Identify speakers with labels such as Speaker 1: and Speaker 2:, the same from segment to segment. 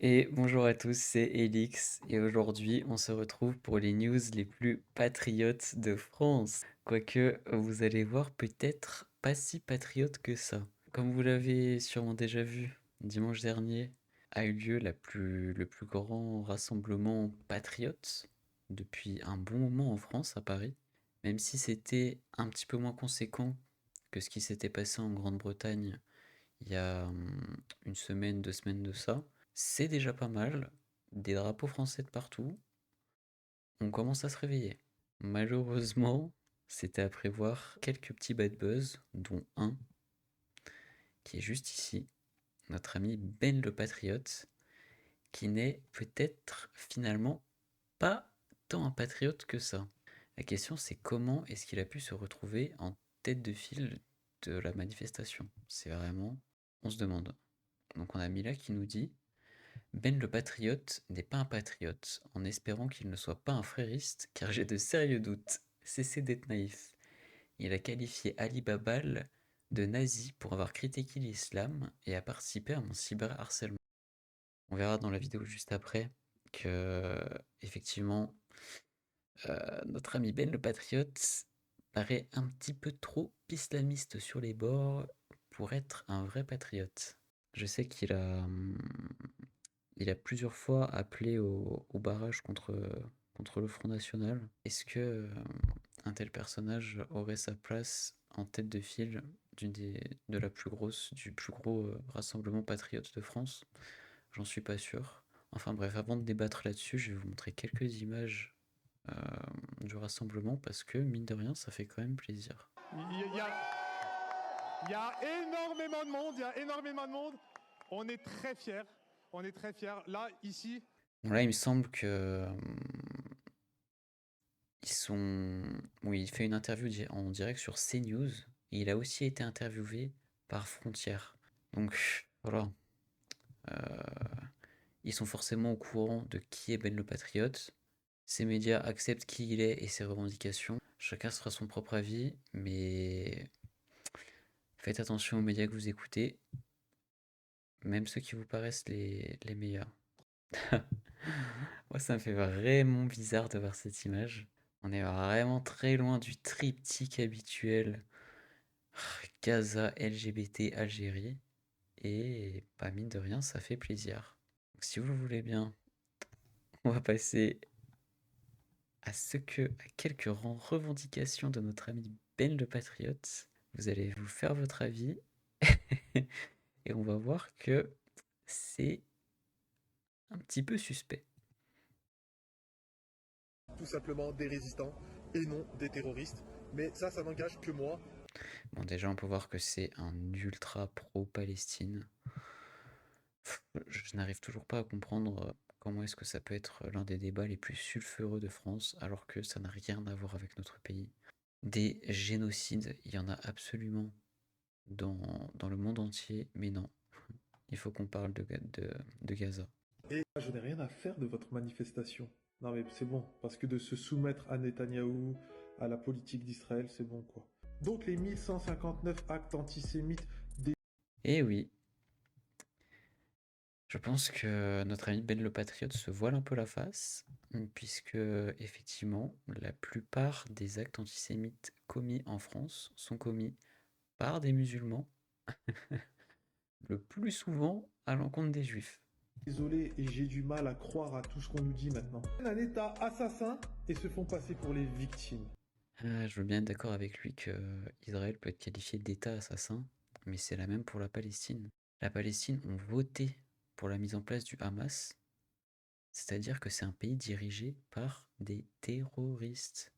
Speaker 1: Et bonjour à tous, c'est Elix et aujourd'hui on se retrouve pour les news les plus patriotes de France. Quoique vous allez voir peut-être pas si patriote que ça. Comme vous l'avez sûrement déjà vu, dimanche dernier a eu lieu le plus grand rassemblement patriote depuis un bon moment en France à Paris. Même si c'était un petit peu moins conséquent que ce qui s'était passé en Grande-Bretagne il y a une semaine, 2 semaines de ça. C'est déjà pas mal. Des drapeaux français de partout. On commence à se réveiller. Malheureusement, c'était à prévoir quelques petits bad buzz, dont un qui est juste ici, notre ami Ben le Patriote, qui n'est peut-être finalement pas tant un patriote que ça. La question c'est comment est-ce qu'il a pu se retrouver en tête de file de la manifestation. C'est vraiment, on se demande. Donc on a Mila qui nous dit Ben le patriote n'est pas un patriote, en espérant qu'il ne soit pas un frériste, car j'ai de sérieux doutes. Cessez d'être naïf. Il a qualifié Ali Babal de nazi pour avoir critiqué l'islam et a participé à mon cyberharcèlement. On verra dans la vidéo juste après que, effectivement, notre ami Ben le patriote paraît un petit peu trop islamiste sur les bords pour être un vrai patriote. Je sais il a plusieurs fois appelé au barrage contre le Front National. Est-ce que un tel personnage aurait sa place en tête de file du plus gros rassemblement patriote de France? J'en suis pas sûr. Enfin bref, avant de débattre là-dessus, je vais vous montrer quelques images euh, du rassemblement parce que, mine de rien, ça fait quand même plaisir.
Speaker 2: Il y a énormément de monde, il y a énormément de monde. On est très fiers, on est très fiers. Là, ici.
Speaker 1: Bon, là, il me semble que ils sont. Oui, il fait une interview en direct sur CNews. Et il a aussi été interviewé par Frontières. Donc voilà. Euh, Ils sont forcément au courant de qui est Ben le Patriote. Ces médias acceptent qui il est et ses revendications. Chacun sera son propre avis, mais faites attention aux médias que vous écoutez, même ceux qui vous paraissent les meilleurs. Moi, ça me fait vraiment bizarre de voir cette image. On est vraiment très loin du triptyque habituel Gaza, LGBT, Algérie. Et pas mine de rien, ça fait plaisir. Donc, si vous le voulez bien, on va passer à quelques revendications de notre ami Ben le Patriote. Vous allez vous faire votre avis et on va voir que c'est un petit peu suspect.
Speaker 3: Tout simplement des résistants et non des terroristes. Mais ça n'engage que moi.
Speaker 1: Bon, déjà, on peut voir que c'est un ultra pro-Palestine. Je n'arrive toujours pas à comprendre comment est-ce que ça peut être l'un des débats les plus sulfureux de France alors que ça n'a rien à voir avec notre pays. Des génocides, il y en a absolument dans le monde entier, mais non, il faut qu'on parle de Gaza.
Speaker 3: Et je n'ai rien à faire de votre manifestation. Non mais c'est bon, parce que de se soumettre à Netanyahou, à la politique d'Israël, c'est bon quoi. Donc les 1159 actes antisémites des...
Speaker 1: Et oui, je pense que notre ami Ben le Patriote se voile un peu la face, puisque effectivement, la plupart des actes antisémites commis en France sont commis par des musulmans, le plus souvent à l'encontre des juifs.
Speaker 3: Désolé, et j'ai du mal à croire à tout ce qu'on nous dit maintenant. Un État assassin et se font passer pour les victimes.
Speaker 1: Je veux bien être d'accord avec lui que Israël peut être qualifié d'État assassin, mais c'est la même pour la Palestine. La Palestine ont voté pour la mise en place du Hamas, c'est-à-dire que c'est un pays dirigé par des terroristes.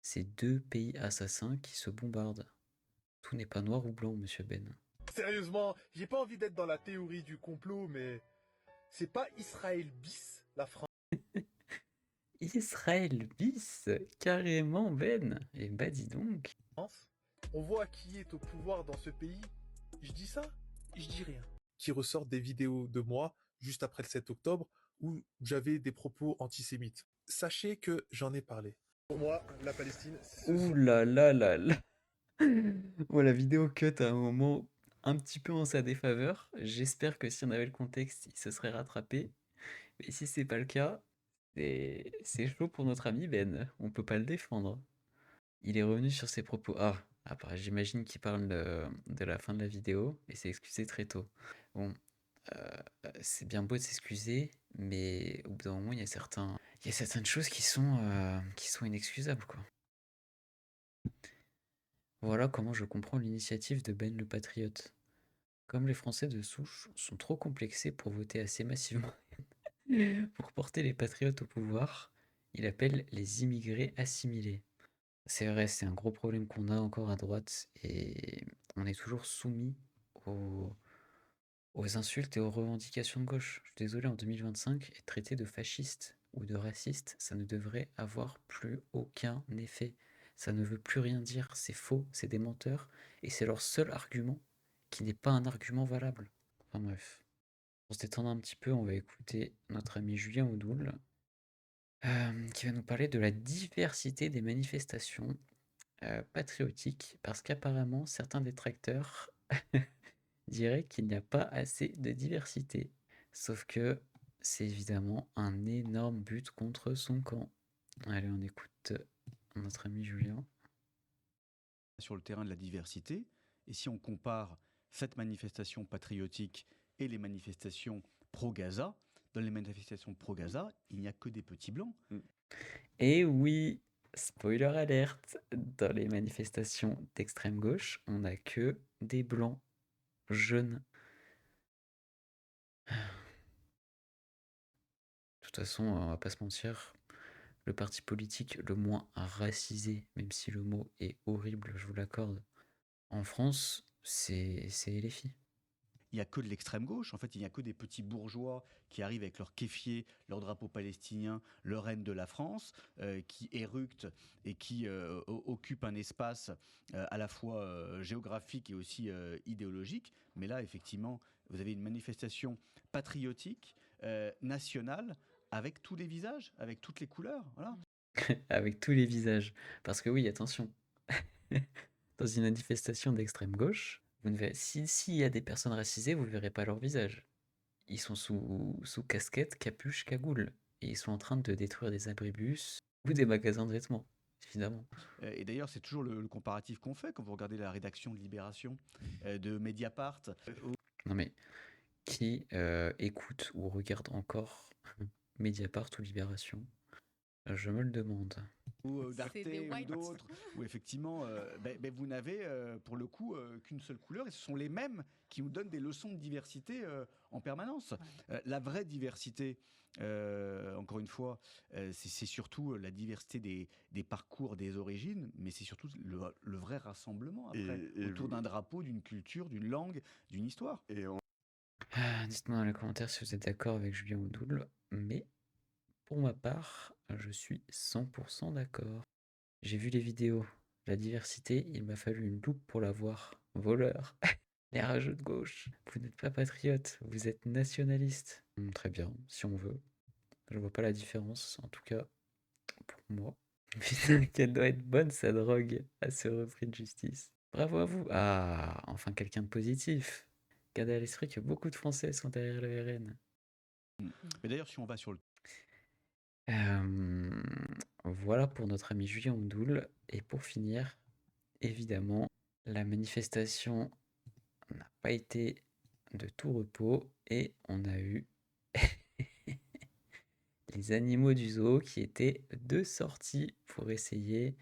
Speaker 1: C'est deux pays assassins qui se bombardent. Tout n'est pas noir ou blanc, monsieur Ben.
Speaker 3: Sérieusement, j'ai pas envie d'être dans la théorie du complot, mais c'est pas Israël bis, la France.
Speaker 1: Israël bis, carrément Ben. Et bah dis donc.
Speaker 3: On voit qui est au pouvoir dans ce pays. Je dis ça, je dis rien. Qui ressortent des vidéos de moi, juste après le 7 octobre, où j'avais des propos antisémites. Sachez que j'en ai parlé. Pour moi, la Palestine,
Speaker 1: Ouh là là là là. Oh, la vidéo cut à un moment un petit peu en sa défaveur. J'espère que si on avait le contexte, il se serait rattrapé. Mais si c'est pas le cas, c'est chaud pour notre ami Ben. On peut pas le défendre. Il est revenu sur ses propos. Bah, j'imagine qu'il parle de la fin de la vidéo et s'est excusé très tôt. Bon, c'est bien beau de s'excuser, mais au bout d'un moment, il y a certaines choses qui sont inexcusables, quoi. Voilà comment je comprends l'initiative de Ben le Patriote. Comme les Français de souche sont trop complexés pour voter assez massivement pour porter les patriotes au pouvoir, il appelle les immigrés assimilés. C'est vrai, c'est un gros problème qu'on a encore à droite et on est toujours soumis aux, aux insultes et aux revendications de gauche. Je suis désolé, en 2025, être traité de fasciste ou de raciste, ça ne devrait avoir plus aucun effet. Ça ne veut plus rien dire, c'est faux, c'est des menteurs et c'est leur seul argument qui n'est pas un argument valable. Enfin bref. Pour se détendre un petit peu, on va écouter notre ami Julien Audoul, qui va nous parler de la diversité des manifestations patriotiques, parce qu'apparemment certains détracteurs diraient qu'il n'y a pas assez de diversité. Sauf que c'est évidemment un énorme but contre son camp. Allez, on écoute notre ami Julien.
Speaker 4: Sur le terrain de la diversité, et si on compare cette manifestation patriotique et les manifestations pro-Gaza, dans les manifestations pro-Gaza, il n'y a que des petits blancs.
Speaker 1: Et oui, spoiler alerte, dans les manifestations d'extrême gauche, on n'a que des blancs jeunes. De toute façon, on va pas se mentir, le parti politique le moins racisé, même si le mot est horrible, je vous l'accorde, en France, c'est LFI.
Speaker 4: Il n'y a que de l'extrême gauche, en fait, il n'y a que des petits bourgeois qui arrivent avec leur kéfier, leur drapeau palestinien, leur haine de la France, qui éructent et qui occupent un espace à la fois géographique et aussi idéologique. Mais là, effectivement, vous avez une manifestation patriotique, nationale, avec tous les visages, avec toutes les couleurs. Voilà.
Speaker 1: Avec tous les visages. Parce que oui, attention, dans une manifestation d'extrême gauche, s'il y a des personnes racisées, vous ne verrez pas leur visage. Ils sont sous casquette, capuche, cagoule. Et ils sont en train de détruire des abribus ou des magasins de vêtements, évidemment.
Speaker 4: Et d'ailleurs, c'est toujours le comparatif qu'on fait quand vous regardez la rédaction de Libération, de Mediapart.
Speaker 1: Non mais, qui écoute ou regarde encore Mediapart ou Libération? Je me le demande.
Speaker 4: Ou d'Arte
Speaker 5: C'est des
Speaker 4: ou
Speaker 5: whites.
Speaker 4: d'autres, où effectivement, vous n'avez pour le coup qu'une seule couleur, et ce sont les mêmes qui nous donnent des leçons de diversité en permanence. La vraie diversité, encore une fois, c'est surtout la diversité des parcours, des origines, mais c'est surtout le vrai rassemblement après, autour d'un drapeau, d'une culture, d'une langue, d'une histoire.
Speaker 1: Dites-moi dans les commentaires si vous êtes d'accord avec Julien Audoul, mais pour ma part, je suis 100% d'accord. J'ai vu les vidéos. La diversité, il m'a fallu une loupe pour la voir. Voleur. Les rageux de gauche. Vous n'êtes pas patriote, vous êtes nationaliste. Très bien, si on veut. Je vois pas la différence, en tout cas, pour moi. Putain, qu'elle doit être bonne sa drogue à ce repris de justice. Bravo à vous. Ah, enfin quelqu'un de positif. Gardez à l'esprit que beaucoup de Français sont derrière le RN.
Speaker 4: Mais d'ailleurs, si on va sur le
Speaker 1: Voilà pour notre ami Julien Ondoul. Et pour finir, évidemment, la manifestation n'a pas été de tout repos et on a eu les animaux du zoo qui étaient de sortie pour essayer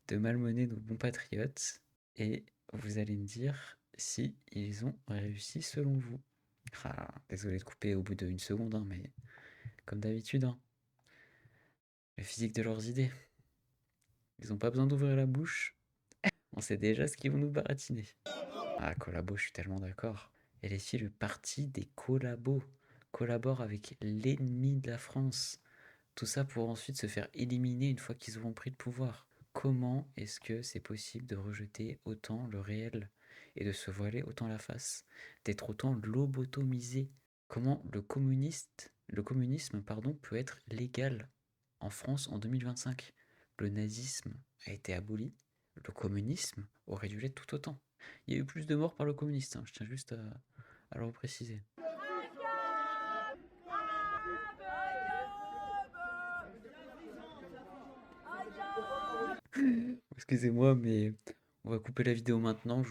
Speaker 1: de malmener nos bons patriotes. Et vous allez me dire si ils ont réussi selon vous. Désolé de couper au bout d'une seconde, hein, mais comme d'habitude, hein, le physique de leurs idées. Ils n'ont pas besoin d'ouvrir la bouche. On sait déjà ce qu'ils vont nous baratiner. Collabo, je suis tellement d'accord. Et les filles, le parti des collabos collabore avec l'ennemi de la France. Tout ça pour ensuite se faire éliminer une fois qu'ils auront pris le pouvoir. Comment est-ce que c'est possible de rejeter autant le réel et de se voiler autant la face, d'être autant lobotomisé? Comment le communisme, peut être légal en France en 2025? Le nazisme a été aboli, le communisme aurait dû l'être tout autant. Il y a eu plus de morts par le communiste, hein, je tiens juste à le préciser. Excusez-moi, mais on va couper la vidéo maintenant.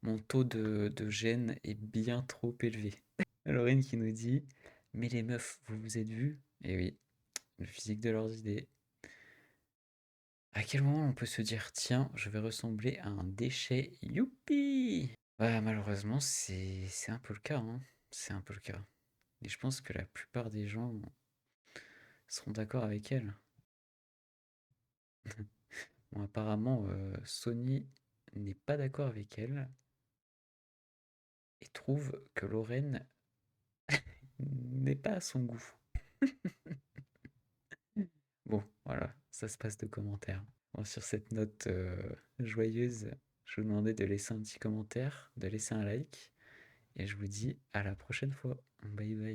Speaker 1: Mon taux de gêne est bien trop élevé. Laurine qui nous dit: mais les meufs, vous vous êtes vues? Eh oui, le physique de leurs idées. À quel moment on peut se dire: tiens, je vais ressembler à un déchet, youpi? Bah, malheureusement, c'est un peu le cas, hein. C'est un peu le cas. Et je pense que la plupart des gens seront d'accord avec elle. Bon, apparemment, Sony n'est pas d'accord avec elle et trouve que Lorraine n'est pas à son goût. Bon, voilà, ça se passe de commentaires. Bon, sur cette note joyeuse, je vous demandais de laisser un petit commentaire, de laisser un like, et je vous dis à la prochaine fois. Bye bye.